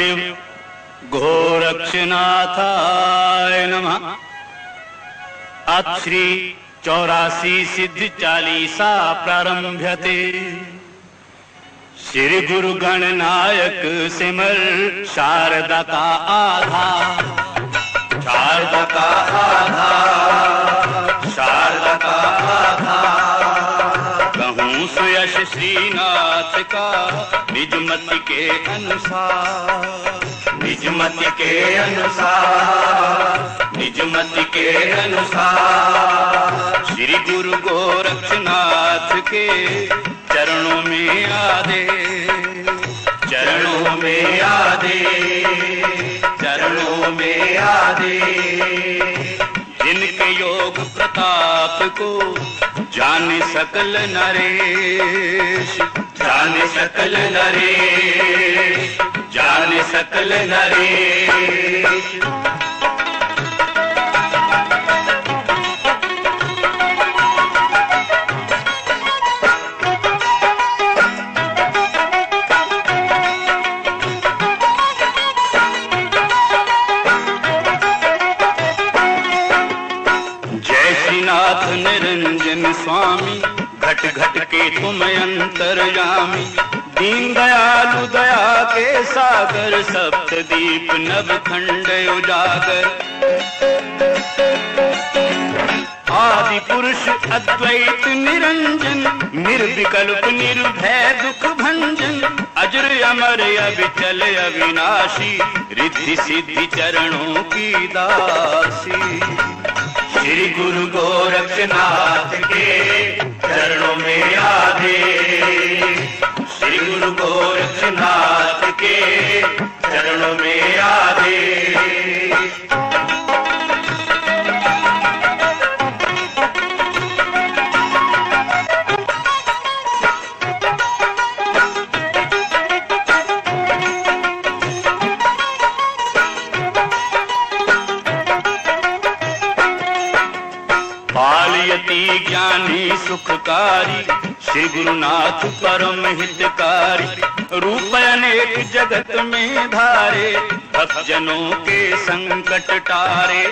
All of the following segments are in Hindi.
शिव गोरक्षनाथाय नमः। अथ श्री 84 सिद्ध चालीसा प्रारंभ्यते। श्री गुरु गणनायक सिमर शारदा का आधार, शारदा का आधार, शारदा का आधार। कहूँ सुयश श्रीनाथ का निज मति के अनुसार, निज मति के अनुसार, निज मति के अनुसार। श्री गुरु गोरक्षनाथ के चरणों में आदे, चरणों में आदे, चरणों में आदे। जिनके योग प्रताप को जाने सकल नरेश, जाने सकल नरेश, जाने सकल नरेश। निरंजन स्वामी घट घट के तुम अंतर्यामी। दीन दयालु दया के सागर, सप्तदीप नवखंड उजागर। आदि पुरुष अद्वैत निरंजन, निर्विकल्प निर्भय दुख भंजन। अजर अमर अविचल अविनाशी, रिद्धि सिद्धि चरणों की दासी। श्री गुरु गोरक्षनाथ के चरणों में आधे, श्री गुरु गोरक्षनाथ के चरणों में आधे। पालयति ज्ञानी सुखकारी, श्री गुरुनाथ परम हितकारी। रूप अनेक जगत में धारे, भक्तजनों के संकट टारे।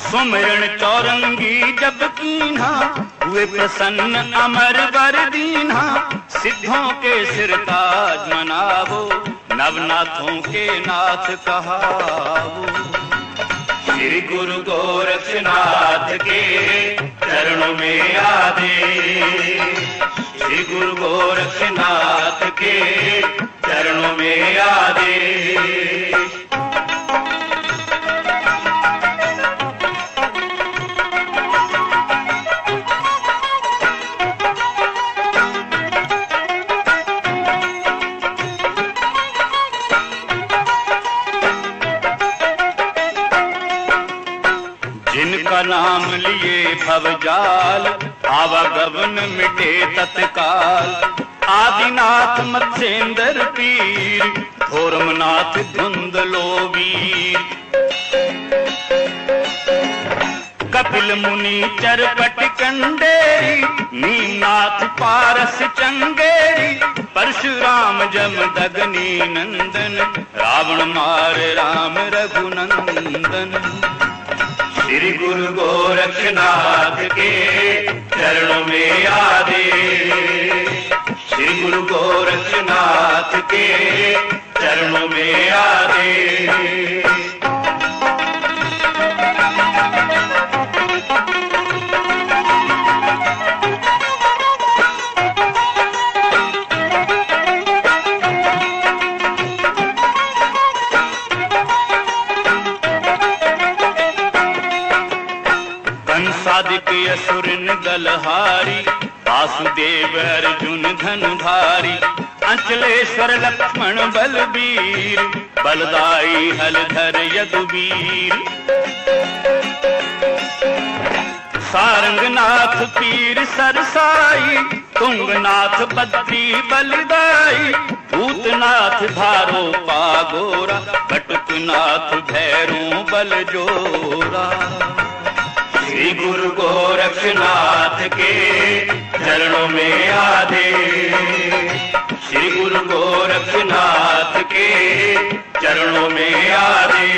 सुमिरन चौरंगी जब कीन्हा, हुए प्रसन्न अमर वर दीन्हा। सिद्धों के सिर ताज मनावो, नवनाथों के नाथ कहावो। श्री गुरु गोरक्षनाथ के चरणों में आदे, श्री गुरु गोरक्षनाथ के चरणों में आदे। जिनका नाम लिए भवजाल, आवागमन मिटे तत्काल। आदिनाथ मत्स्येंद्र पीर, धोरमनाथ धुंधलो वीर। कपिल मुनि चरपट कंडेरी, नीमनाथ पारस चंगेरी। परशुराम जमदग्नि नंदन, रावण मार राम रघुनंदन। श्री गुरु गोरक्षनाथ के चरणों में आदे, श्री गुरु गोरक्षनाथ के चरणों में आदे। सादिक असुरन गलहारी, वासुदेव अर्जुन धनुधारी। अंचलेश्वर लक्ष्मण बलबीर, बलदाई हलधर यदुवीर। सारंगनाथ पीर सरसाई, तुंगनाथ बद्री बलदाई। भूतनाथ धारो पागोरा, बटुकनाथ भैरों बलजोरा। श्री गुरु गोरक्षनाथ के चरणों में आधे, श्री गुरु के चरणों में आ दे।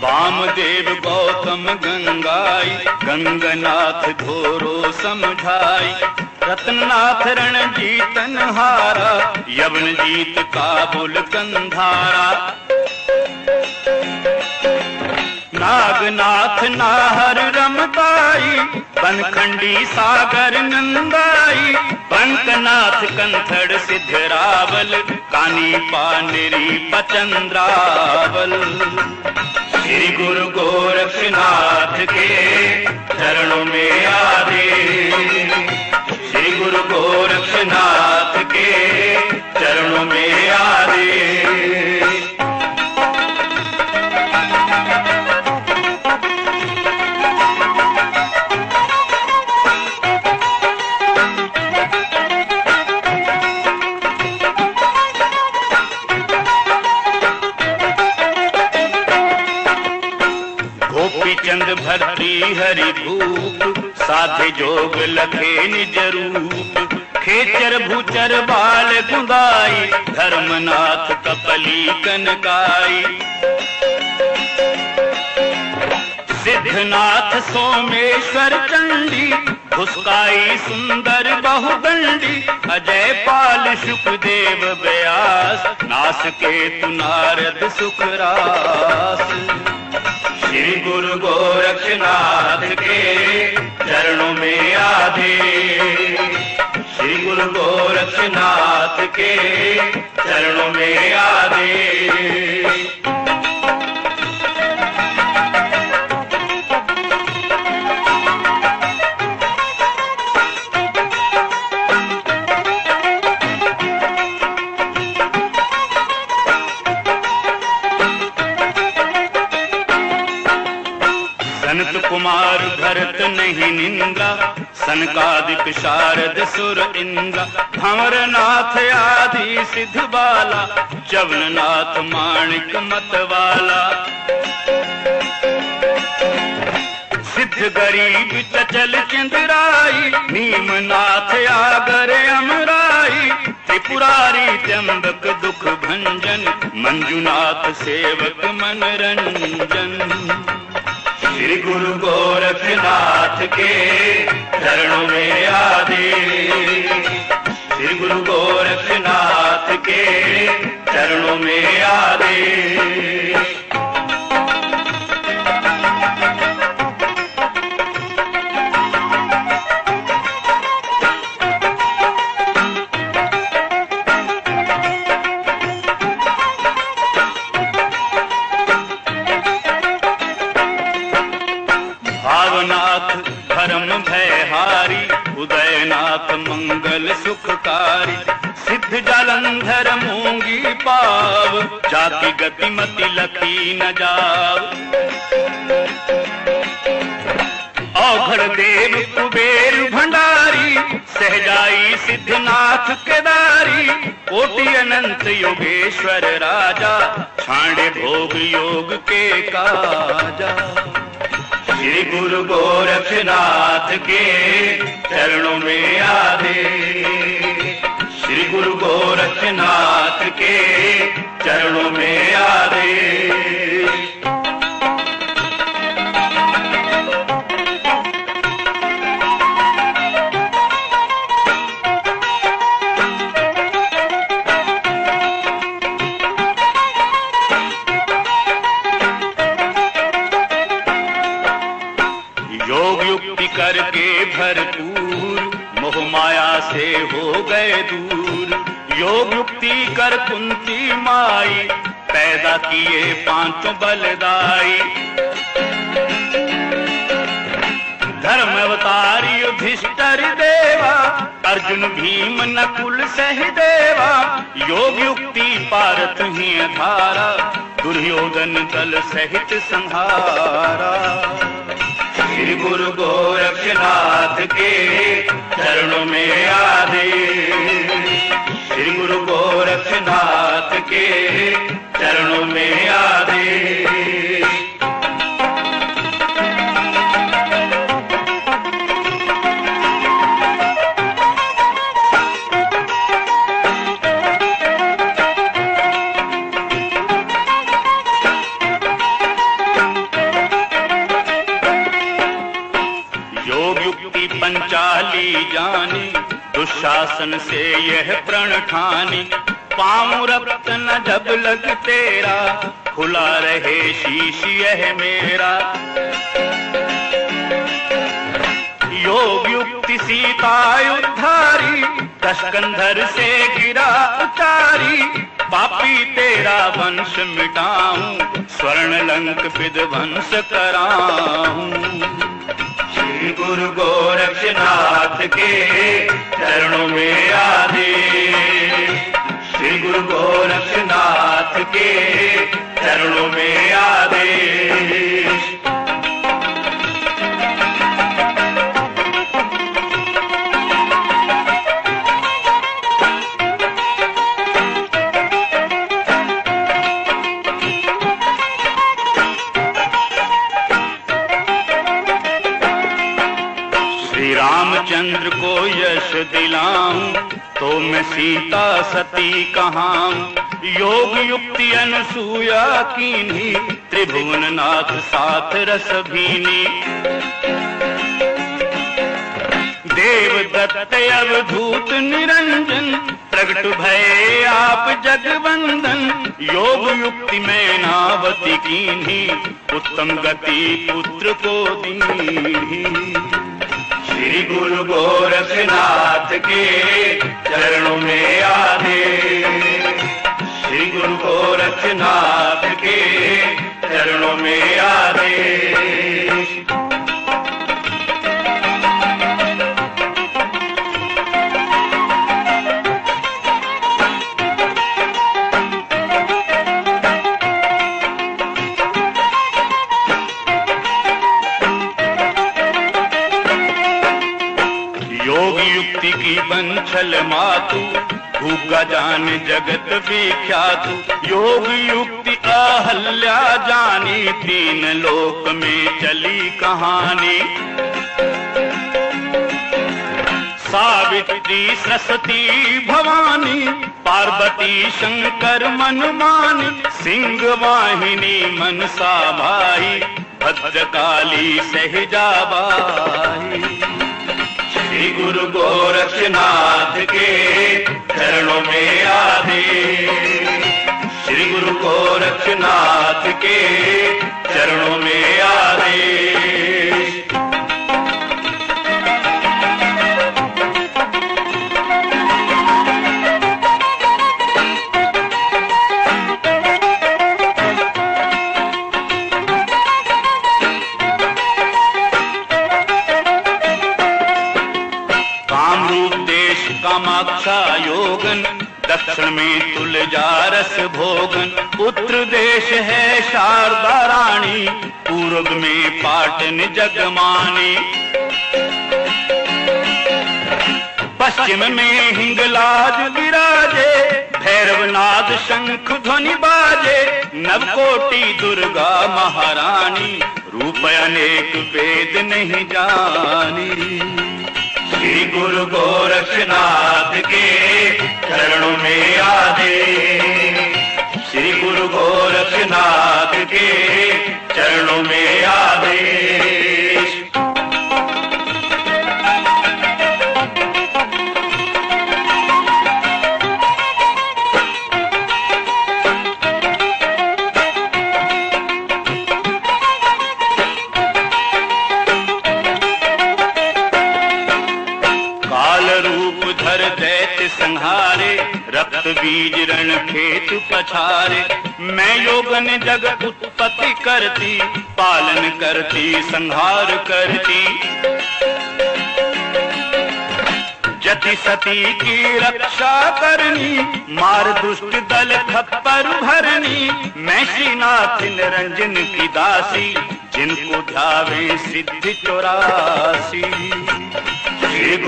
वामदेव गौतम गंगाई, गंगनाथ घोरो समझाई। रत्ननाथ रणजीतन हारा, यवन जीत काबुल कंधारा। नागनाथ नाहर रमताई, बनखंडी सागर नंदाई। पंकनाथ कंथड़ सिद्धरावल, कानी पानेरी पचंद्रावल। श्री गुरु गोरक्षनाथ के चरणों में आ दे। श्री गुरु गोरक्षनाथ के चरणों में आ दे। चंद भर्ती हरि भूप, साधे जोग लखे निज रूप। खेचर भूचर बाल गुंदाई, धर्मनाथ कपली कनकाई। सिद्धनाथ सोमेश्वर चंडी, भुसकाई सुंदर बहुदंडी। अजय पाल शुकदेव व्यास, नास के तु नारद सुखरास। श्री गुरु गोरक्षनाथ के चरणों में आ दे। श्री गुरु गोरक्षनाथ के चरणों में आ दे। सनत कुमार भरत नहीं निंदा, सनकादिक शारद सुर इंद्रा। भंवरनाथ आदि सिद्ध बाला, चवननाथ माणिक मतवाला। सिद्ध गरीब चचल चंद्राई, नीमनाथ आगर अमराई। त्रिपुरारी त्र्यंबक दुख भंजन, मंजुनाथ सेवक मनरंजन। श्री गुरु गोरक्षनाथ के चरणों में आ दे। श्री गुरु गोरक्षनाथ के चरणों में आ दे। धर्म भयहारी, उदयनाथ मंगल सुखकारी। सिद्ध जालंधर मूंगी पाव, जाति गति मति लखी न जाव। औघड़ देव कुबेर भंडारी, सहजाई सिद्धनाथ केदारी। कोटि अनंत योगेश्वर राजा, छांडे भोग योग के काजा। श्री गुरु गोरक्षनाथ के चरणों में आ दे। श्री गुरु गोरक्षनाथ के चरणों में आ दे। योग युक्ति करके भरपूर, मोह माया से हो गए दूर। योग युक्ति कर कुंती माई, पैदा किए पांचों बलदाई। धर्म अवतारी युधिष्ठिर देवा, अर्जुन भीम नकुल सहदेवा। योग युक्ति पारत ही धारा, दुर्योधन दल सहित संहारा। श्री गुरु गोरक्षनाथ के चरणों में आदेश, श्री गुरु गोरक्षनाथ के चरणों में आदेश। पंचाली जानी दुशासन से यह प्रण ठानी, पाँव रक्त न जब लग तेरा, खुला रहे शीश यह मेरा। योग युक्ति सीता उद्धारी, दशकंधर से गिरा उतारी, पापी तेरा वंश मिटाऊं, स्वर्ण लंक विध्वंस कराऊं। श्री गुरु गोरक्षनाथ के चरणों में आदेश, श्री गुरु गोरक्षनाथ के चरणों में आदेश। रामचंद्र को यश दिलाऊं, तो मैं सीता सती कहाऊं। योग युक्ति अनसूया कीन्ही, त्रिभुवन नाथ साथ रस भीनी। देव दत्त अवधूत निरंजन, प्रगट भये आप जगवंदन। योग युक्ति में नावती कीन्ही, उत्तम गति पुत्र को दीन्ही। श्री गुरु गोरक्षनाथ के चरणों में आदेश, श्री गुरु गोरक्षनाथ के चरणों में आदेश। योग युक्ति की बंछल मातु, भूखा जान जगत विख्यातु। योग युक्ति अहल्या जानी, तीन लोक में चली कहानी। सावित्री सरस्वती भवानी, पार्वती शंकर मनमानी। सिंह वाहिनी मनसा भाई, भद्रकाली सहजाबाई। श्री गुरु गोरक्षनाथ के चरणों में आदेश, श्री गुरु गोरक्षनाथ के चरणों में आदेश। कामाक्षा योगन, दक्षिण में तुलजा रस भोगन। उत्तर देश है शारदा रानी, पूर्व में पाटन जगमानी। पश्चिम में हिंगलाज विराजे, भैरवनाथ शंख ध्वनि बाजे। नवकोटि दुर्गा महारानी, रूप अनेक वेद नहीं जानी। श्री गुरु गोरक्षनाथ के चरणों में आदेश, श्री गुरु गोरक्षनाथ के चरणों में आदेश। संहारे, रक्त बीज रण खेत पछारे। मैं योगन जग उत्पत्ति करती, पालन करती संहार करती। जति सती की रक्षा करनी, मार दुष्ट दल खप्पर भरनी। मैं श्रीनाथ निरंजन की दासी, जिनको ध्यावे सिद्धि 84।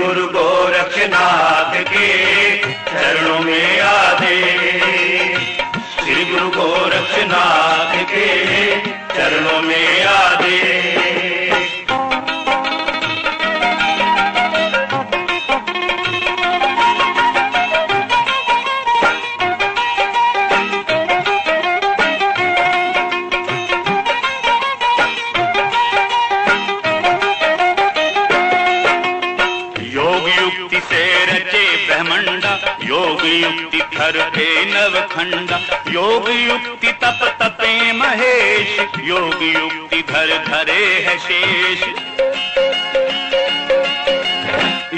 गुरु गोरक्षनाथ के चरणों में आदेश, श्री गुरु गोरक्षनाथ के चरणों में आदेश। योग युक्ति थर पे नवखंडा, योग युक्ति तप तपे महेश, योग युक्ति धर धरे है शेष।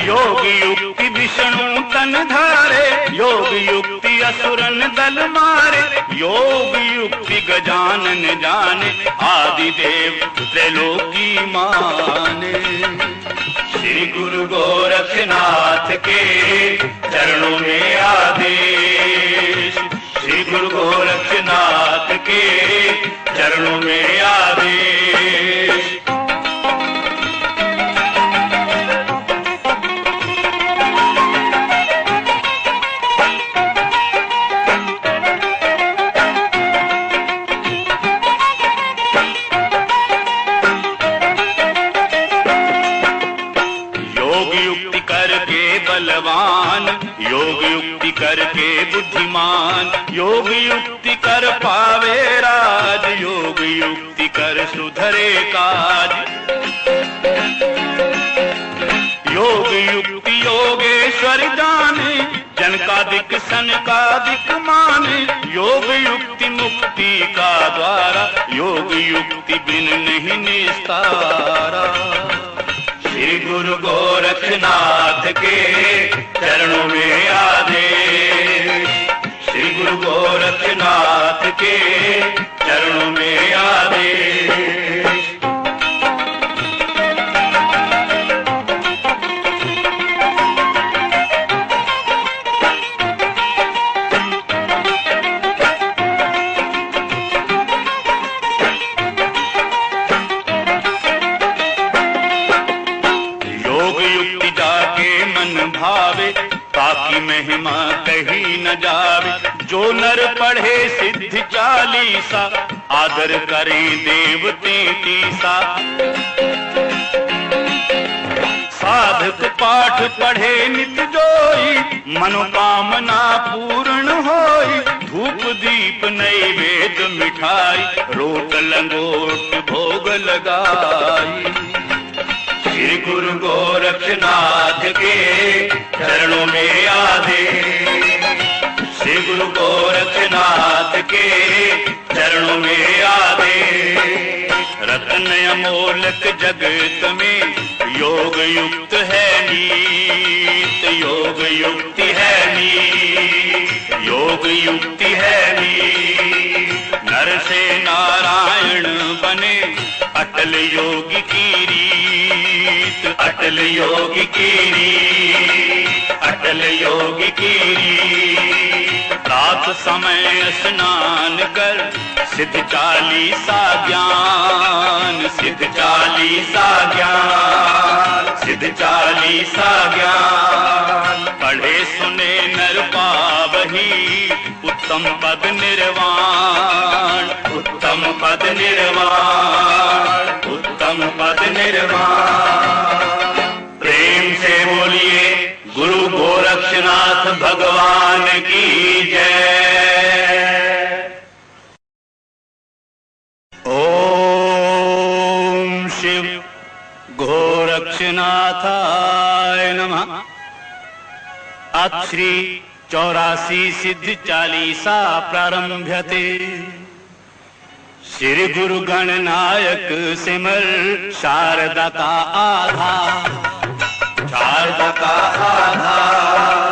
योग युक्ति विष्णु तन धारे, योग युक्ति असुरन दल मारे, योग युक्ति गजानन जाने, आदि देव त्रैलोकी माने। श्री गुरु गोरक्षनाथ के चरणों में आदेश, श्री गुरु गोरक्षनाथ के चरणों में आदेश। बलवान योग युक्ति करके बुद्धिमान, योग युक्ति कर पावे राज, योग युक्ति कर सुधरे काज। योग युक्ति योगेश्वर जाने, जन का दिक सन का दिक माने, योग युक्ति मुक्ति का द्वारा, योग युक्ति बिन नहीं निस्तारा। श्री गुरु गोरक्षनाथ के चरणों में आदेश, श्री गुरु गोरक्षनाथ के चरणों में आदेश। भावे ताकि महिमा कही न जावे, जो नर पढ़े सिद्ध चालीसा, आदर करें देवते तीसा। साधक पाठ पढ़े नित जोई, मनोकामना पूर्ण होई, धूप दीप नैवेद्य मिठाई, रोट लंगोट भोग लगाई। श्री गुरु गोरक्षनाथ के चरणों में आदेश, श्री गुरु गोरक्षनाथ के चरणों में आदेश। रत्न अमोलक जगत में योग युक्त है नीत, योग युक्ति है नीत, योग युक्ति है नीत। नर से नारायण बने अटल योगी की रीत, अटल योगी की रीत, अटल योगी की रीत। प्रात समय स्नान कर सिद्ध चालीसा ज्ञान, सिद्ध चालीसा ज्ञान, सिद्ध चालीसा ज्ञान। पढ़े सुने नर पावही उत्तम पद निर्वाण, उत्तम पद निर्वाण, उत्तम पद निर्वाण। प्रेम से बोलिए गुरु गोरक्षनाथ भगवान की जय। ओम शिव गोरक्षनाथाय नमः। अथ श्री 84 सिद्ध चालीसा प्रारंभ्यते। श्री गुरु गणनायक सिमर शारदा का आधार, शारदा का आधार।